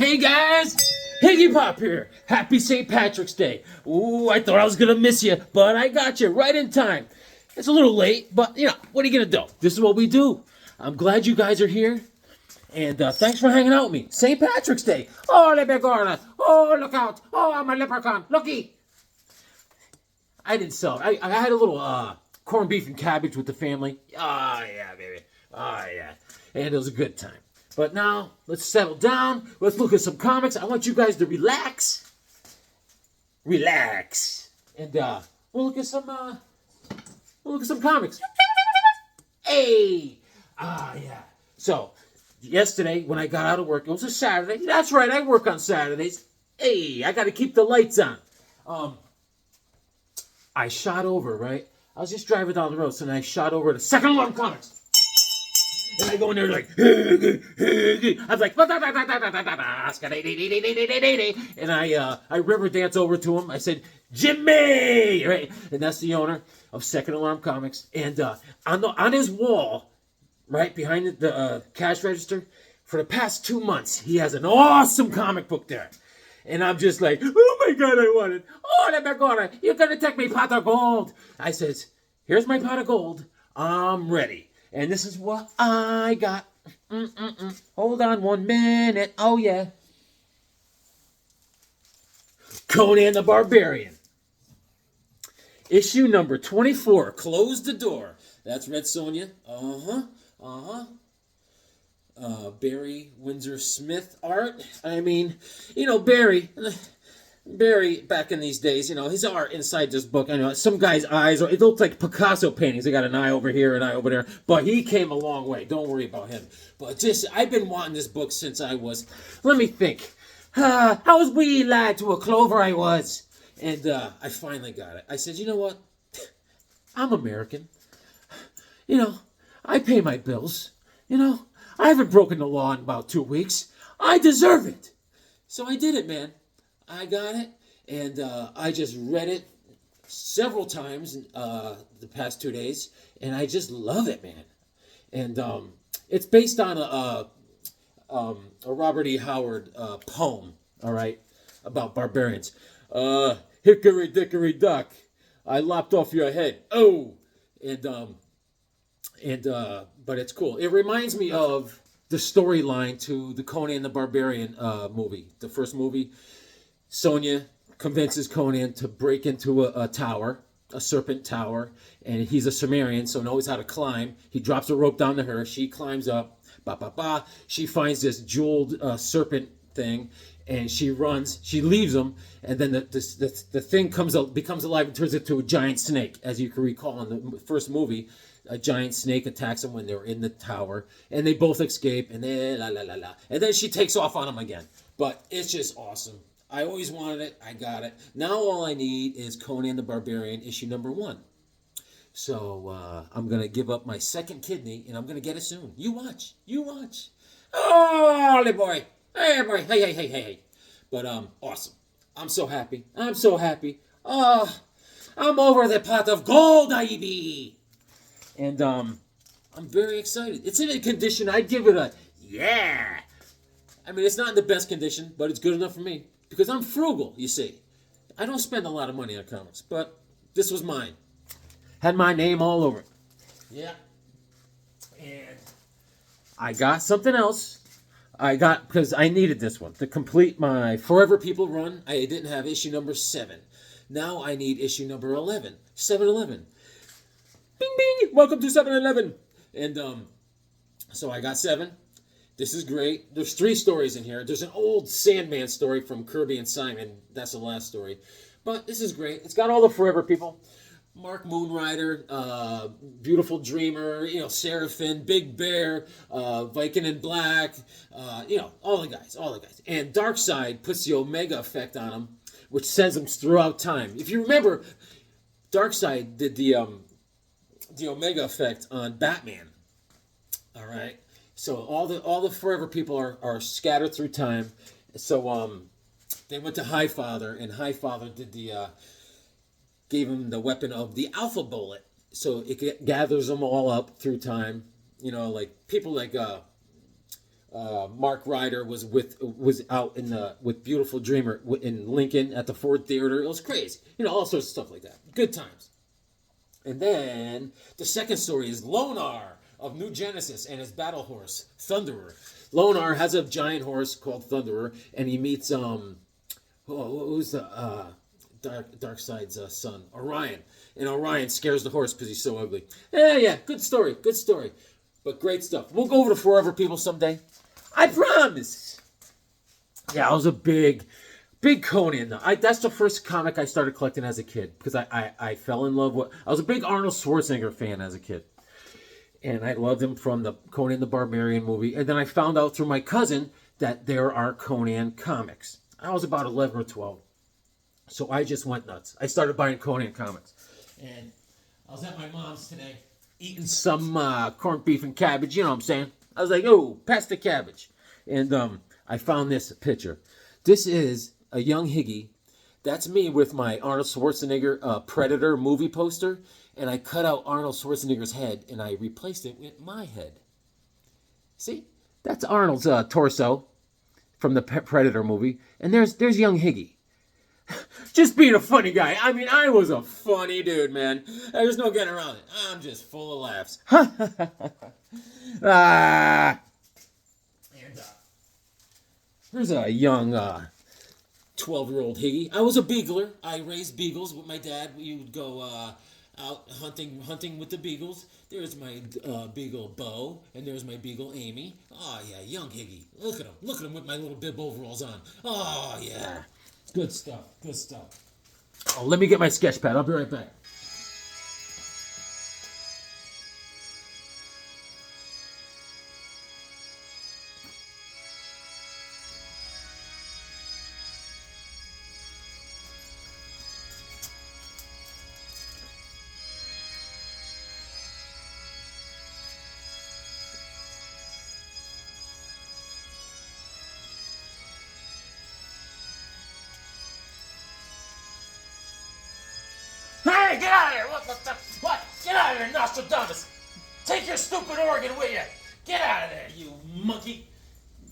Hey guys, Higgy Pop here. Happy St. Patrick's Day. Ooh, I thought I was gonna miss you, but I got you right in time. It's a little late, but what are you gonna do? This is what we do. I'm glad you guys are here, and thanks for hanging out with me. St. Patrick's Day. Oh, le begorna. Oh, look out. Oh, I'm a leprechaun. Looky. I didn't sell. I had a little corned beef and cabbage with the family. Oh yeah, baby. Oh yeah, and it was a good time. But now, let's settle down. Let's look at some comics. I want you guys to relax. Relax. And we'll look at some comics. Hey! Yeah. So, yesterday, when I got out of work, it was a Saturday. That's right, I work on Saturdays. Hey, I got to keep the lights on. I shot over, right? I was just driving down the road, so then I shot over to Second Alarm Comics. And I go in there like, I'm like, and I river dance over to him. I said, Jimmy, right? And that's the owner of Second Alarm Comics. And on his wall, right behind the cash register, for the past 2 months, he has an awesome comic book there. And I'm just like, oh my God, I want it. Oh, let me go. You're gonna take me pot of gold. I says, here's my pot of gold. I'm ready. And this is what I got. Hold on 1 minute. Oh, yeah. Conan the Barbarian. Issue number 24. Close the door. That's Red Sonja. Barry Windsor Smith art. I mean, Barry, back in these days, his art inside this book, I know some guy's eyes, it looked like Picasso paintings. They got an eye over here, an eye over there. But he came a long way. Don't worry about him. But I've been wanting this book since I was, let me think. I was wee lad to a clover I was. And I finally got it. I said, you know what? I'm American. I pay my bills. I haven't broken the law in about 2 weeks. I deserve it. So I did it, man. I got it, and I just read it several times the past 2 days, and I just love it, man. And it's based on a Robert E. Howard poem, all right, about barbarians. Hickory dickory dock, I lopped off your head. Oh, but it's cool. It reminds me of the storyline to the Conan the Barbarian movie, the first movie. Sonja convinces Conan to break into a tower, a serpent tower, and he's a Sumerian, so knows how to climb. He drops a rope down to her. She climbs up. She finds this jeweled serpent thing, and she runs. She leaves him, and then the thing becomes alive and turns into a giant snake. As you can recall in the first movie, a giant snake attacks them when they're in the tower, and they both escape, and then and then she takes off on him again. But it's just awesome. I always wanted it. I got it. Now all I need is Conan the Barbarian issue number 1. So I'm going to give up my second kidney, and I'm going to get it soon. You watch. Oh, boy. Hey, boy. Hey. But awesome. I'm so happy. Oh, I'm over the pot of gold, Ivy. And I'm very excited. It's in a condition. I'd give it a yeah. I mean, it's not in the best condition, but it's good enough for me. Because I'm frugal, you see. I don't spend a lot of money on comics, but this was mine. Had my name all over it. Yeah. And I got something else. Because I needed this one to complete my Forever People run. I didn't have issue number 7. Now I need issue number 11. 7-Eleven. Bing, bing. Welcome to 7-Eleven. And so I got 7. This is great. There's 3 stories in here. There's an old Sandman story from Kirby and Simon. That's the last story. But this is great. It's got all the Forever People. Mark Moonrider, Beautiful Dreamer, Seraphim, Big Bear, Viking in Black, all the guys. And Darkseid puts the Omega effect on him, which sends him throughout time. If you remember, Darkseid did the Omega effect on Batman. All right. So all the Forever People are scattered through time. So they went to Highfather, and Highfather gave him the weapon of the Alpha Bullet. So it gathers them all up through time. Like people like Mark Ryder was out with Beautiful Dreamer in Lincoln at the Ford Theater. It was crazy. All sorts of stuff like that. Good times. And then the second story is Lonar of New Genesis and his battle horse, Thunderer. Lonar has a giant horse called Thunderer, and he meets who's the Darkseid's son, Orion. And Orion scares the horse because he's so ugly. Yeah, good story. But great stuff. We'll go over to Forever People someday. I promise. Yeah, I was a big Conan. That's the first comic I started collecting as a kid because I fell in love with. I was a big Arnold Schwarzenegger fan as a kid, and I loved him from the Conan the Barbarian movie. And then I found out through my cousin that there are Conan comics. I was about 11 or 12, so I just went nuts. I started buying Conan comics, and I was at my mom's today eating some corned beef and cabbage. You know what I'm saying? I was like, oh, pass the cabbage, and I found this picture. This is a young Higgy. That's me with my Arnold Schwarzenegger Predator movie poster, and I cut out Arnold Schwarzenegger's head and I replaced it with my head. See, that's Arnold's torso from the Predator movie, and there's young Higgy. Just being a funny guy. I mean, I was a funny dude, man. There's no getting around it. I'm just full of laughs. And here's a young 12-year-old Higgy. I was a beagler. I raised beagles with my dad. We would go out hunting with the beagles. There's my beagle Bo, and there's my beagle Amy. Oh yeah, young Higgy. Look at him with my little bib overalls on. Oh yeah, good stuff. Oh, let me get my sketch pad. I'll be right back. Hey, get out of here! What? Get out of here, Nostradamus! Take your stupid organ with you! Get out of there, you monkey!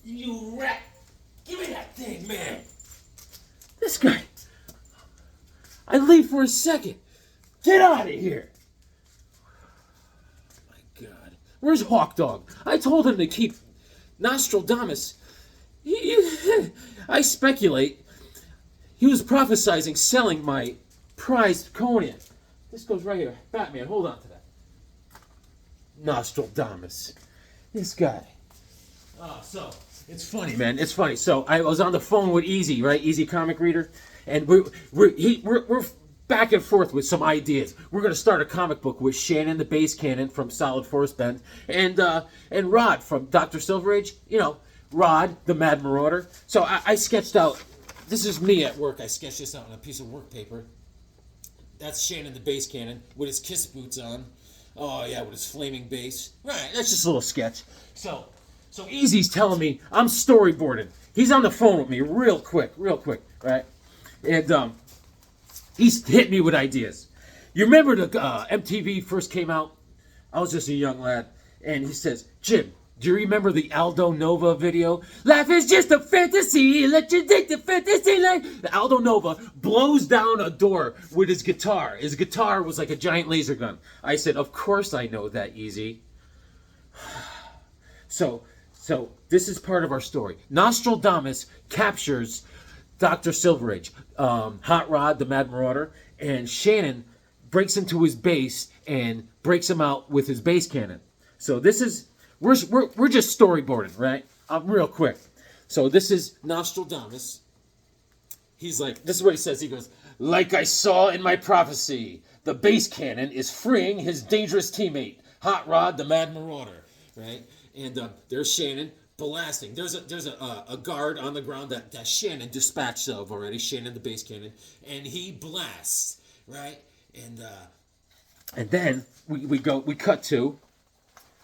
You rat! Give me that thing, man! This guy! I leave for a second! Get out of here! Oh my God. Where's Hawk Dog? I told him to keep Nostradamus. I speculate he was prophesizing selling my prized Conan. This goes right here. Batman, hold on to that. Nostradamus. This guy. Oh, so, it's funny, man. It's funny. So, I was on the phone with Easy, right? Easy Comic Reader. And we're back and forth with some ideas. We're going to start a comic book with Shannon the Bass Cannon from Solid Force Bend and Rod from Dr. Silver Age. Rod, the Mad Marauder. So, I sketched out. This is me at work. I sketched this out on a piece of work paper. That's Shannon the Bass Cannon with his Kiss boots on. Oh, yeah, with his flaming bass. Right, that's just a little sketch. So Easy's telling me I'm storyboarding. He's on the phone with me real quick, right? And he's hit me with ideas. You remember the MTV first came out? I was just a young lad. And he says, Jim, do you remember the Aldo Nova video? Life is just a fantasy. Let you take the fantasy life. The Aldo Nova blows down a door with his guitar. His guitar was like a giant laser gun. I said, of course I know that, Easy. So this is part of our story. Nostradamus captures Dr. Silverage, Hot Rod, the Mad Marauder, and Shannon breaks into his base and breaks him out with his bass cannon. So this is... We're just storyboarding, right? Real quick. So this is Nostradamus. He's like, this is what he says. He goes, like I saw in my prophecy, the bass cannon is freeing his dangerous teammate, Hot Rod, the Mad Marauder, right? And there's Shannon blasting. There's a guard on the ground that Shannon dispatched of already, Shannon the bass cannon, and he blasts, right? And then we cut to,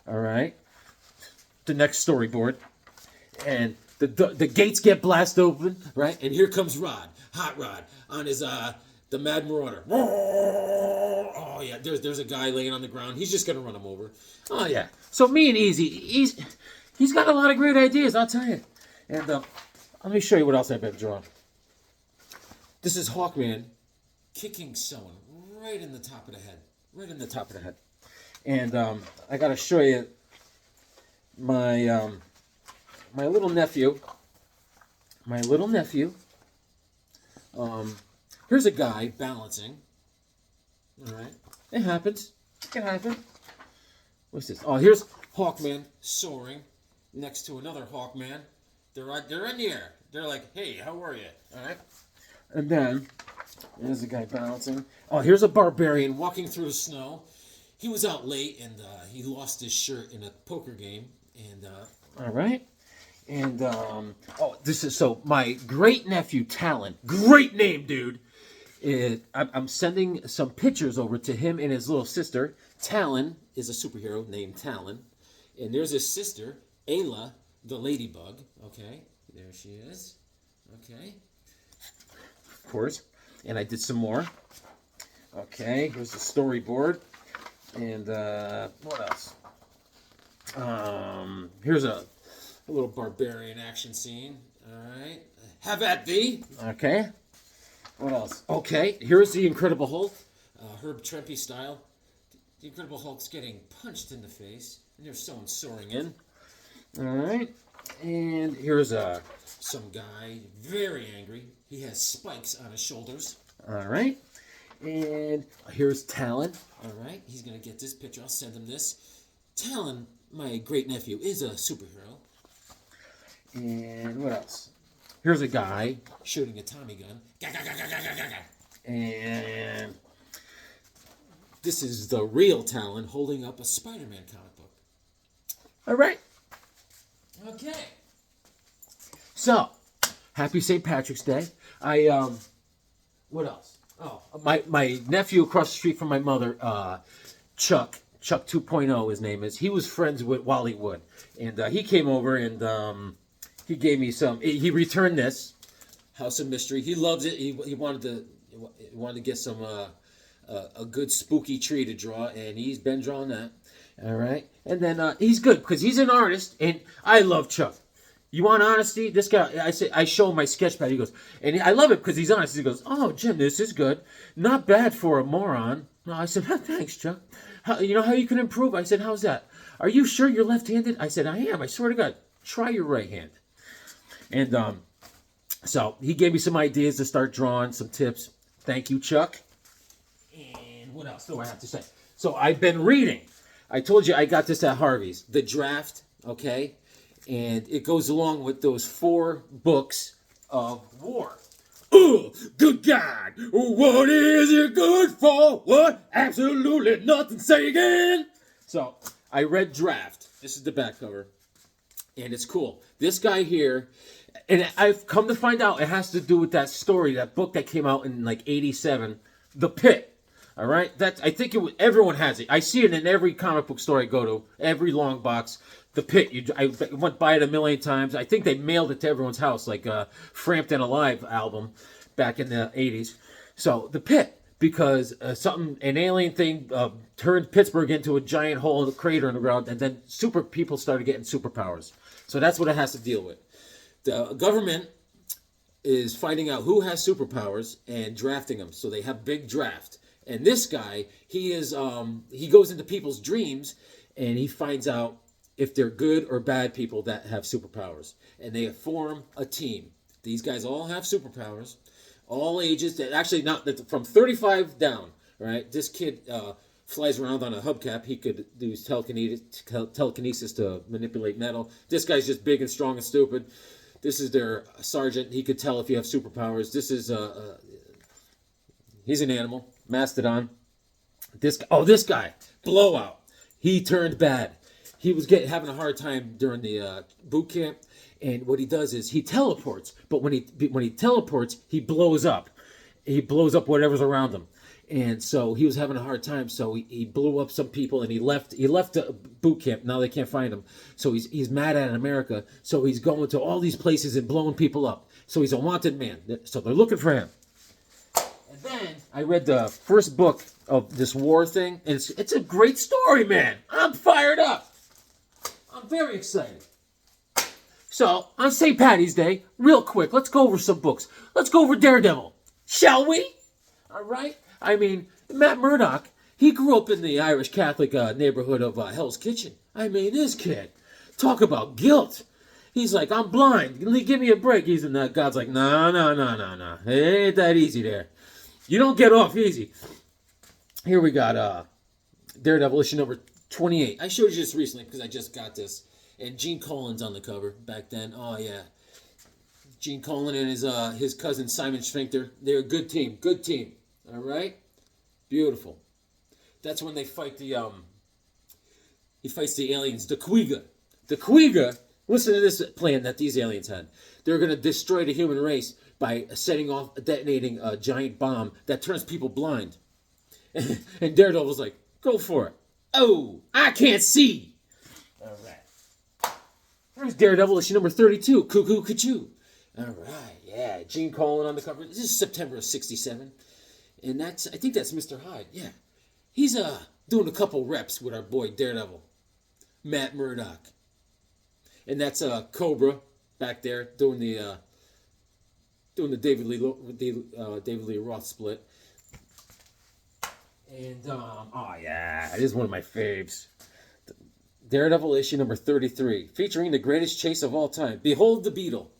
all right, the next storyboard, and the gates get blasted open, right? And here comes Rod, Hot Rod, on his the Mad Marauder. Oh yeah, there's a guy laying on the ground. He's just gonna run him over. Oh yeah. So me and Easy, He's got a lot of great ideas, I'll tell you. And let me show you what else I've been drawing. This is Hawkman kicking someone right in the top of the head. Right in the top of the head. And I got to show you my my little nephew. My little nephew. Here's a guy balancing. All right. It happens. It can happen. What's this? Oh, here's Hawkman soaring next to another Hawkman. They're in the air. They're like, hey, how are you? All right. And then there's a guy balancing. Oh, here's a barbarian walking through the snow. He was out late and he lost his shirt in a poker game. And all right. And this is so my great nephew Talon. Great name, dude. I'm sending some pictures over to him and his little sister. Talon is a superhero named Talon. And there's his sister, Ayla, the ladybug. Okay, there she is. Okay. Of course. And I did some more. Okay, here's the storyboard. And what else? Here's a little barbarian action scene. All right. Have at thee. Okay. What else? Okay, here's the Incredible Hulk, Herb Trimpe style. The Incredible Hulk's getting punched in the face, and there's someone soaring in. All right, and here's some guy, very angry. He has spikes on his shoulders. All right, and here's Talon. All right, he's gonna get this picture. I'll send him this. Talon, my great nephew, is a superhero. And what else? Here's a guy shooting a Tommy gun. And this is the real Talon holding up a Spider-Man comic book. All right. Okay. So, happy St. Patrick's Day. What else? Oh, my nephew across the street from my mother, Chuck 2.0, his name is. He was friends with Wally Wood. And he came over and he gave me some. He returned this House of Mystery. He loves it. He wanted to get some a good spooky tree to draw, and he's been drawing that. All right, and then he's good because he's an artist, and I love Chuck. You want honesty? This guy, I show him my sketch pad. He goes, and I love it because he's honest. He goes, "Oh, Jim, this is good. Not bad for a moron." No, I said, "Thanks, Chuck. You know how you can improve?" I said, "How's that? Are you sure you're left-handed?" I said, "I am. I swear to God. Try your right hand." And so he gave me some ideas to start drawing, some tips. Thank you, Chuck. And what else do I have to say? So I've been reading. I told you I got this at Harvey's. The Draft, okay? And it goes along with those 4 books of war. Oh, good God. What is it good for? What? Absolutely nothing. Say again. So I read Draft. This is the back cover. And it's cool. This guy here, and I've come to find out it has to do with that story, that book that came out in like 87, The Pit. All right? I think everyone has it. I see it in every comic book store I go to, every long box. The Pit. I went by it a million times. I think they mailed it to everyone's house, like Frampton Alive album back in the 80s. So, The Pit. Because an alien thing turned Pittsburgh into a giant hole in the crater in the ground, and then people started getting superpowers. So that's what it has to deal with. The government is finding out who has superpowers and drafting them. So they have big draft. And this guy, he goes into people's dreams and he finds out if they're good or bad people that have superpowers. And they form a team. These guys all have superpowers. All ages, actually not from 35 down, right? This kid flies around on a hubcap. He could use telekinesis to manipulate metal. This guy's just big and strong and stupid. This is their sergeant. He could tell if you have superpowers. This is he's an animal, mastodon. This guy, Blowout. He turned bad. He was having a hard time during the boot camp. And what he does is he teleports, but when he teleports, he blows up. He blows up whatever's around him. And so he was having a hard time, so he blew up some people and he left boot camp. Now they can't find him. So he's mad at America. So he's going to all these places and blowing people up. So he's a wanted man. So they're looking for him. And then I read the first book of this war thing. And it's a great story, man. I'm fired up. I'm very excited. So, on St. Patty's Day, real quick, let's go over some books. Let's go over Daredevil. Shall we? All right? I mean, Matt Murdock, he grew up in the Irish Catholic neighborhood of Hell's Kitchen. I mean, this kid, talk about guilt. He's like, I'm blind. Give me a break. He's in that. God's like, no. It ain't that easy there. You don't get off easy. Here we got Daredevil issue number 28. I showed you this recently because I just got this. And Gene Colan's on the cover back then. Oh, yeah. Gene Colan and his cousin Simon Sphincter. They're a good team. Good team. All right? Beautiful. That's when they fight he fights the aliens. The Quega, listen to this plan that these aliens had. They're going to destroy the human race by detonating a giant bomb that turns people blind. And Daredevil's like, go for it. Oh, I can't see. All right. There's Daredevil issue number 32, Cuckoo Cachoo. All right, yeah, Gene Colan on the cover. This is September of '67, and I think that's Mr. Hyde. Yeah, he's doing a couple reps with our boy Daredevil, Matt Murdock, and that's Cobra back there doing the David Lee Roth split. And oh yeah, it is one of my faves. Daredevil issue number 33, featuring the greatest chase of all time. Behold the Beetle.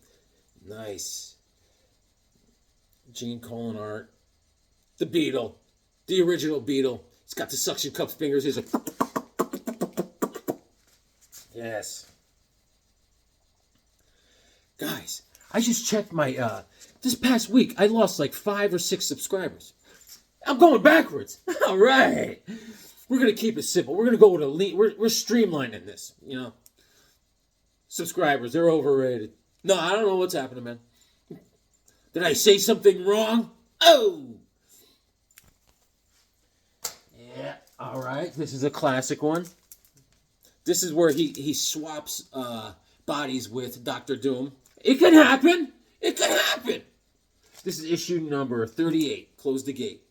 Nice. Gene Colan art. The Beetle. The original Beetle. He's got the suction cup fingers. He's like... Yes. Guys, I just checked my... this past week, I lost like 5 or 6 subscribers. I'm going backwards. All right. We're going to keep it simple. We're going to go with a lean. We're streamlining this, you know. Subscribers, they're overrated. No, I don't know what's happening, man. Did I say something wrong? Oh! Yeah, all right. This is a classic one. This is where he swaps bodies with Dr. Doom. It can happen. It can happen. This is issue number 38. Close the gate.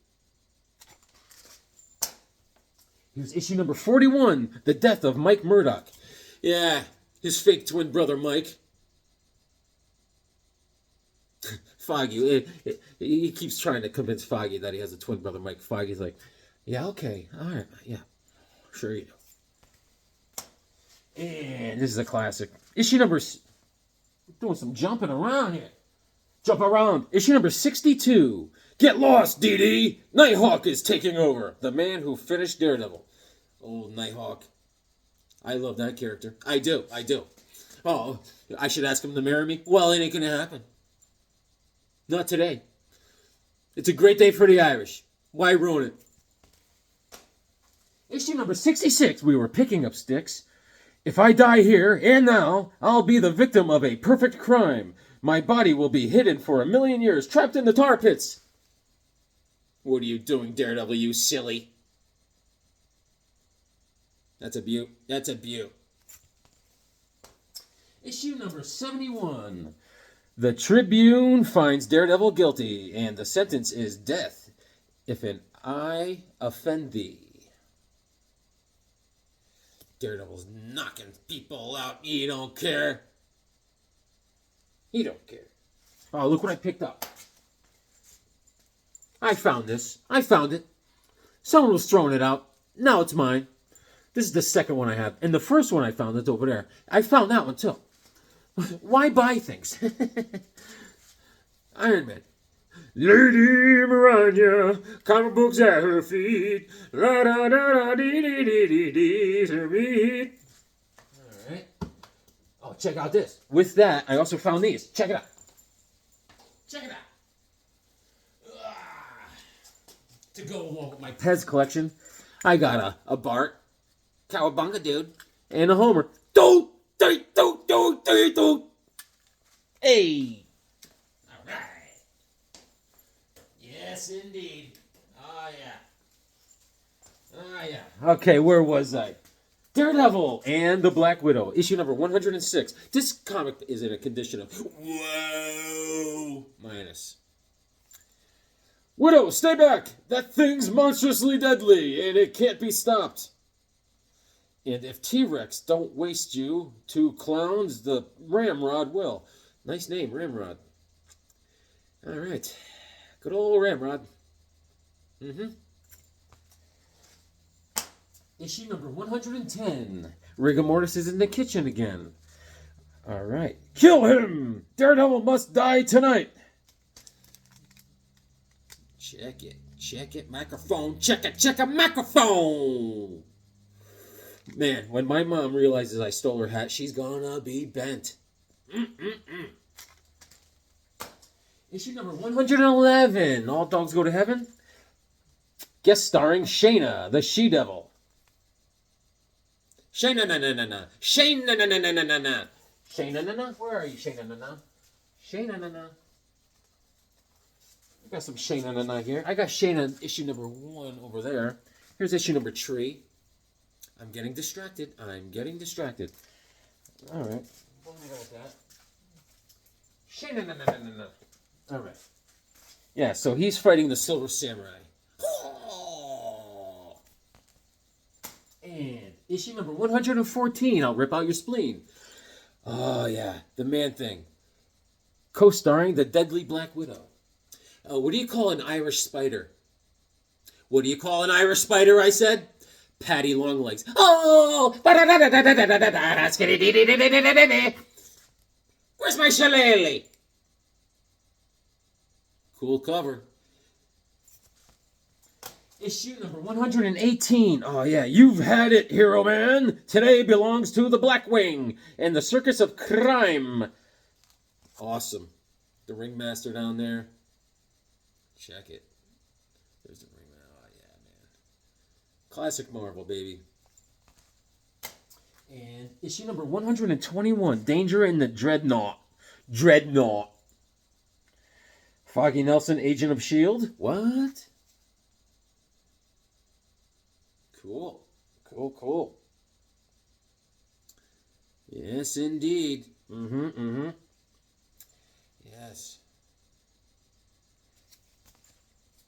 Here's issue number 41, The Death of Mike Murdock. Yeah, his fake twin brother Mike. Foggy, he keeps trying to convince Foggy that he has a twin brother Mike. Foggy's like, yeah, okay, all right, yeah, sure you do. And this is a classic. Issue number, doing some jumping around here. Jump around. Issue number 62. Get lost, DD. Nighthawk is taking over. The man who finished Daredevil. Old Nighthawk. I love that character. I do. Oh, I should ask him to marry me? Well, it ain't gonna happen. Not today. It's a great day for the Irish. Why ruin it? Issue number 66. We were picking up sticks. If I die here and now, I'll be the victim of a perfect crime. My body will be hidden for 1,000,000 years, trapped in the tar pits. What are you doing, Daredevil, you silly? That's a beaut. That's a beaut. Issue number 71. The Tribune finds Daredevil guilty, and the sentence is death if an eye offend thee. Daredevil's knocking people out. He don't care. He don't care. Oh, look what I picked up. I found this. I found it. Someone was throwing it out. Now it's mine. This is the second one I have. And the first one I found is over there. I found that one too. Why buy things? Iron Man. Lady Miranda, comic books at her feet. La da da da dee dee dee dee dee to me. Alright. Oh, check out this. With that, I also found these. Check it out. Check it out. To go along with my Pez collection, I got a Bart, Cowabunga dude, and a Homer. Do. Hey. All right. Yes, indeed. Oh, yeah. Oh, yeah. Okay, where was I? Daredevil and the Black Widow, issue number 106. This comic is in a condition of whoa minus. Widow, stay back! That thing's monstrously deadly, and it can't be stopped. And if T-Rex don't waste you two clowns, the Ramrod will. Nice name, Ramrod. All right. Good old Ramrod. Issue number 110. Rigor Mortis is in the kitchen again. All right. Kill him! Daredevil must die tonight. Check it. Check it. Microphone. Check it. Check a microphone. Man, when my mom realizes I stole her hat, she's gonna be bent. Issue number 111. All Dogs Go to Heaven. Guest starring Shayna, the She-Devil. Shayna-na-na-na-na. Shayna-na-na-na-na-na. Shayna-na-na? Where are you, Shayna-na-na? Shayna-na-na. I got some Shayna-na-na here. I got Shayna issue number 1 over there. Here's issue number 3. I'm getting distracted. All right. What do we got with that? Shayna-na-na-na-na-na. All right. Yeah, so he's fighting the Silver Samurai. And issue number 114, I'll rip out your spleen. Oh, yeah, the Man-Thing. Co-starring the Deadly Black Widow. What do you call an Irish spider? What do you call an Irish spider, I said? Patty Longlegs. Oh! Where's my shillelagh? Cool cover. Issue number 118. Oh, yeah. You've had it, Hero Man. Today belongs to the Blackwing and the Circus of Crime. Awesome. The Ringmaster down there. Check it. There's the Ringmaster. Oh, yeah, man. Classic Marvel, baby. And issue number 121. Danger in the Dreadnought. Foggy Nelson, Agent of S.H.I.E.L.D. What? Cool. Yes, indeed. Yes.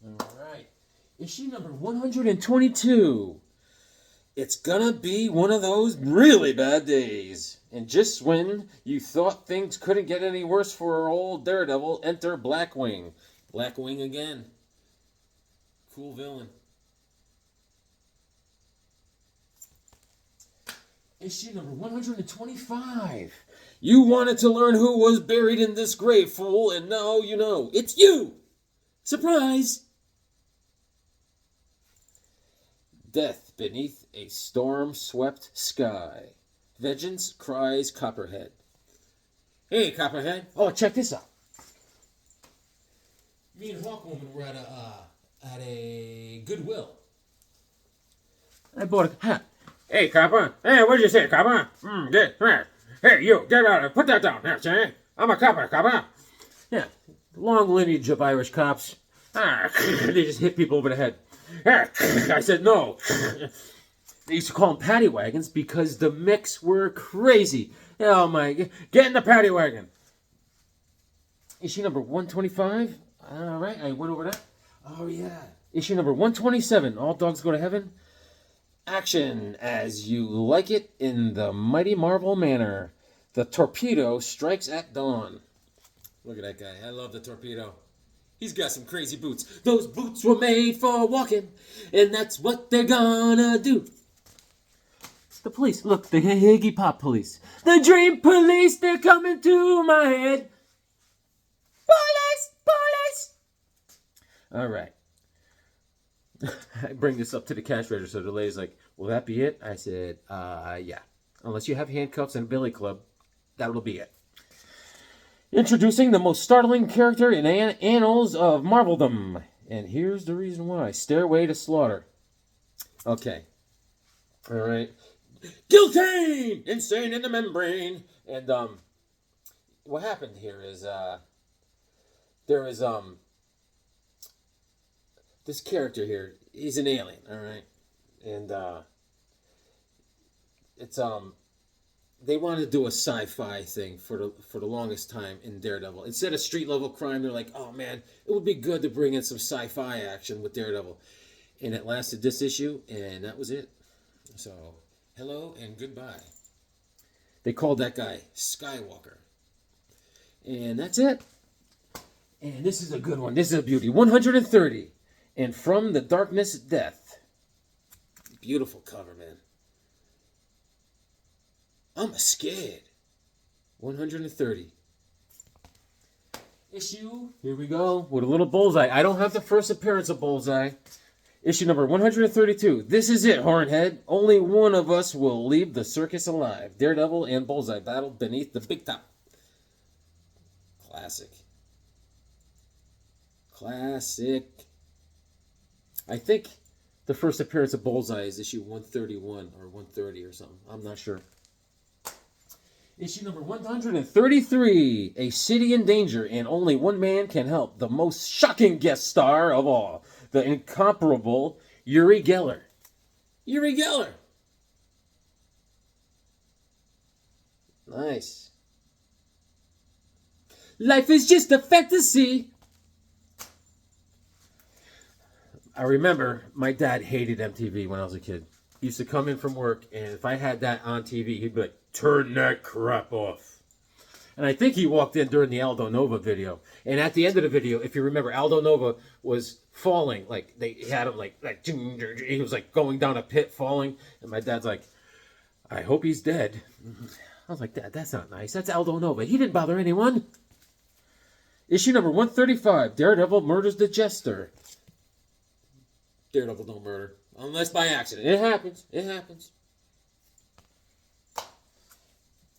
All right. Issue number 122. It's gonna be one of those really bad days. And just when you thought things couldn't get any worse for our old Daredevil, enter Blackwing. Blackwing again. Cool villain. Issue number 125. You wanted to learn who was buried in this grave, fool, and now you know. It's you! Surprise! Death beneath a storm-swept sky. Vengeance cries Copperhead. Hey, Copperhead. Oh, check this out. Me and Hawkwoman were at a Goodwill. I bought a hat. Hey, Copper. Hey, what did you say, Copper? Hey, you, get out of it. Put that down. I'm a Copper. Yeah, long lineage of Irish cops. They just hit people over the head. I said no. They used to call them paddy wagons because the mix were crazy. Oh my, get in the paddy wagon. Issue number 125. All right, I went over that. Oh yeah. Issue number 127. All Dogs Go to Heaven. Action as you like it in the mighty Marvel manner. The Torpedo strikes at dawn. Look at that guy. I love the Torpedo. He's got some crazy boots. Those boots were made for walking, and that's what they're gonna do. It's the police. Look, the Higgy Pop police. The Dream Police, they're coming to my head. Police! All right. I bring this up to the cash register. The lady's like, will that be it? I said, yeah. Unless you have handcuffs and a billy club, that'll be it. Introducing the most startling character in annals of Marveldom. And here's the reason why. Stairway to Slaughter. Okay. All right. Guillotine! Insane in the membrane. And, what happened here is, there is, this character here, he's an alien, all right? And, it's, they wanted to do a sci-fi thing for the longest time in Daredevil. Instead of street-level crime, they're like, oh, man, it would be good to bring in some sci-fi action with Daredevil. And it lasted this issue, and that was it. So, Hello and goodbye. They called that guy Skywalker. And that's it. And this is a good one. This is a beauty. 130. And From the Darkness, Death. Beautiful cover, man. I'm scared. 130. Issue, here we go, with a little Bullseye. I don't have the first appearance of Bullseye. Issue number 132. This is it, Hornhead. Only one of us will leave the circus alive. Daredevil and Bullseye battle beneath the big top. Classic. Classic. I think the first appearance of Bullseye is issue 131 or 130 or something. I'm not sure. Issue number 133. A City in Danger and Only One Man Can Help. The most shocking guest star of all. The incomparable Uri Geller. Uri Geller. Nice. Life is just a fantasy. I remember my dad hated MTV when I was a kid. He used to come in from work, and if I had that on TV, he'd be like, turn that crap off. And I think he walked in during the Aldo Nova video. And at the end of the video, if you remember, Aldo Nova was falling. Like, they had him like he was like going down a pit, falling. And my dad's like, I hope he's dead. I was like, Dad, that's not nice. That's Aldo Nova. He didn't bother anyone. Issue number 135. Daredevil murders the Jester. Daredevil don't murder. Unless by accident. It happens. It happens.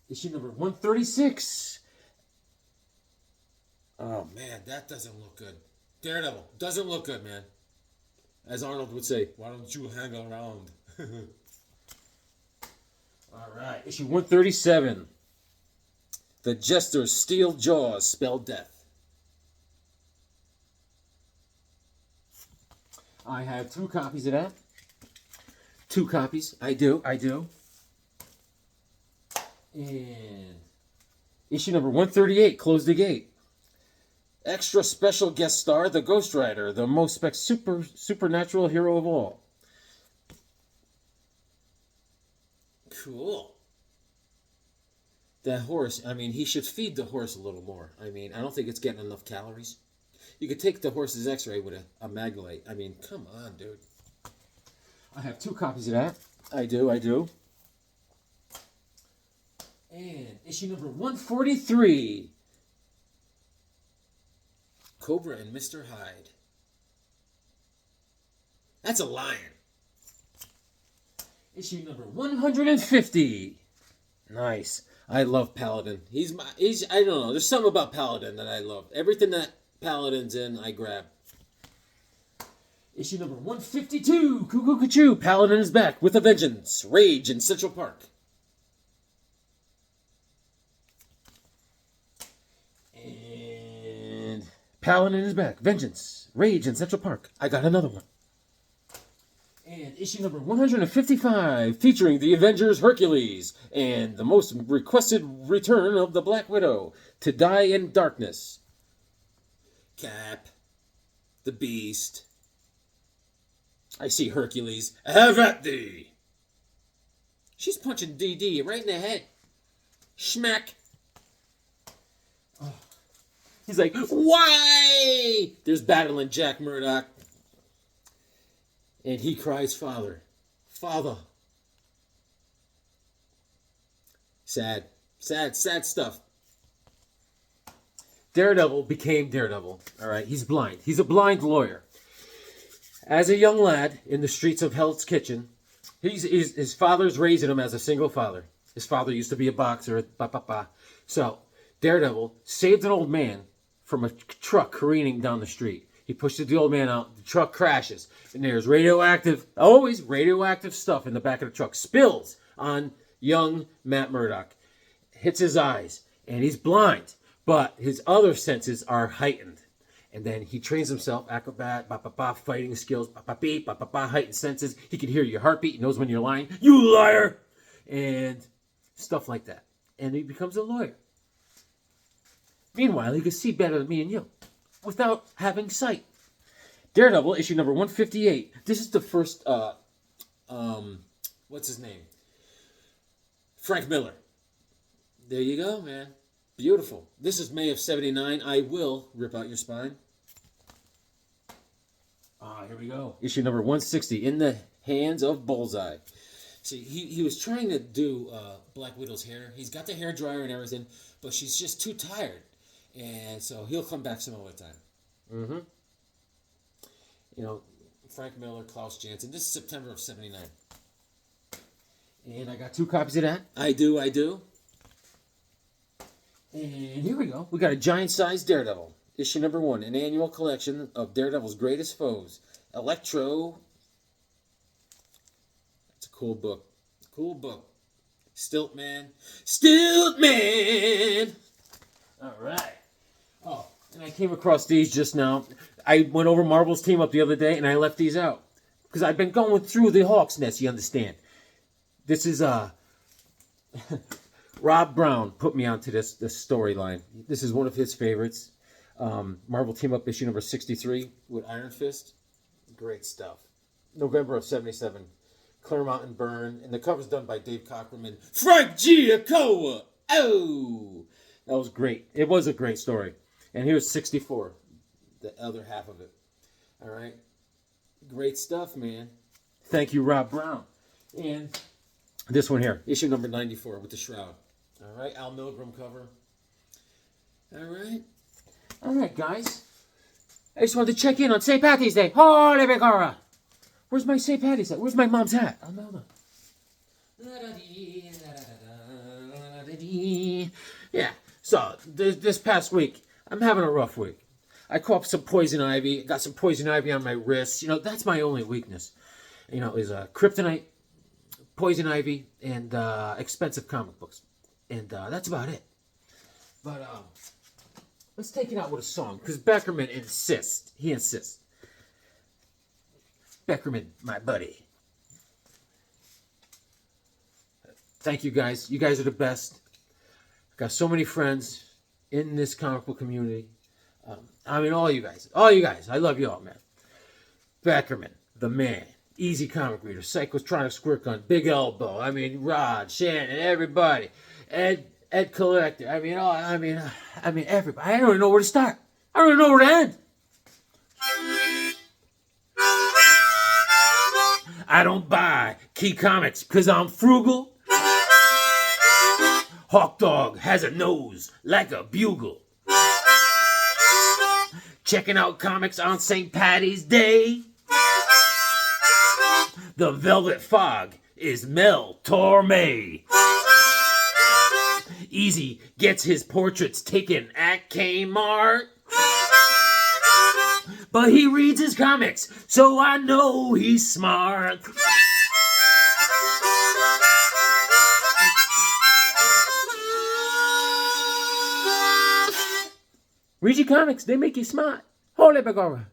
Issue number 136. Oh, man, that doesn't look good. Daredevil doesn't look good, man. As Arnold would say, why don't you hang around? All right. Issue 137. The Jester's steel jaws spell death. I have 2 copies of that. 2 copies. I do. And issue number 138, Close the Gate. Extra special guest star, the Ghost Rider, the most supernatural hero of all. Cool. That horse, I mean, he should feed the horse a little more. I mean, I don't think it's getting enough calories. You could take the horse's x-ray with a Maglite. I mean, come on, dude. I have 2 copies of that. I do. And issue number 143. Cobra and Mr. Hyde. That's a lion. Issue number 150. Nice. I love Paladin. He's I don't know. There's something about Paladin that I love. Everything that Paladin's in, I grab. Issue number 152. Cuckoo. Paladin is back with a vengeance. Rage in Central Park. And Paladin is back. Vengeance. Rage in Central Park. I got another one. And issue number 155, featuring the Avengers Hercules and the most requested return of the Black Widow, To Die in Darkness. Cap. The Beast. I see Hercules. Have at thee. She's punching DD right in the head. Schmack. Oh. He's like, why? There's battling Jack Murdoch. And he cries, Father. Father. Sad stuff. Daredevil became Daredevil. All right, he's blind. He's a blind lawyer. As a young lad in the streets of Hell's Kitchen, his father's raising him as a single father. His father used to be a boxer. So, Daredevil saved an old man from a truck careening down the street. He pushes the old man out. The truck crashes. And there's always radioactive stuff in the back of the truck. Spills on young Matt Murdock. Hits his eyes. And he's blind. But his other senses are heightened. And then he trains himself, acrobat, fighting skills, heightened senses. He can hear your heartbeat. He knows when you're lying. You liar! And stuff like that. And he becomes a lawyer. Meanwhile, he can see better than me and you, without having sight. Daredevil, issue number 158. This is the first, what's his name? Frank Miller. There you go, man. Beautiful. This is May of 79. I will rip out your spine. Here we go. Issue number 160, In the Hands of Bullseye. See, he was trying to do Black Widow's hair. He's got the hair dryer and everything, but she's just too tired. And so he'll come back some other time. Mm-hmm. You know, Frank Miller, Klaus Janson. This is September of 79. And I got 2 copies of that. I do. And here we go. We got a giant-sized Daredevil. Issue number 1, an annual collection of Daredevil's greatest foes. Electro. It's a cool book. Stiltman. All right. Oh, and I came across these just now. I went over Marvel's team up the other day, and I left these out. Because I've been going through the Hawk's Nest, you understand. This is, Rob Brown put me onto this storyline. This is one of his favorites. Marvel Team Up issue number 63 with Iron Fist. Great stuff. November of 77. Claremont and Byrne. And the cover's done by Dave Cockrum and Frank Giacomo. Oh! That was great. It was a great story. And here's 64. The other half of it. All right? Great stuff, man. Thank you, Rob Brown. And this one here. Issue number 94 with the Shroud. All right? Al Milgrom cover. All right? All right, guys. I just wanted to check in on St. Patty's Day. Holy Bigora! Where's my St. Patty's hat? Where's my mom's hat? Oh, no. Yeah, so this past week, I'm having a rough week. I caught some poison ivy. Got some poison ivy on my wrists. You know, that's my only weakness. You know, is kryptonite, poison ivy, and expensive comic books. And that's about it. But, let's take it out with a song, because Beckerman insists. He insists. Beckerman, my buddy. Thank you guys. You guys are the best. Got so many friends in this comic book community. I mean, all you guys. I love you all, man. Beckerman, the man. Easy Comic Reader. Psychotronic Squirt Gun. Big Elbow. I mean, Rod, Shannon, everybody. Ed Collector. I mean, everybody. I don't even know where to start. I don't even know where to end. I don't buy Key Comics because I'm frugal. Hawk Dog has a nose like a bugle. Checking out comics on St. Patty's Day. The Velvet Fog is Mel Torme. Easy gets his portraits taken at Kmart. But he reads his comics, so I know he's smart. Read your comics, they make you smart. Holy Bagora.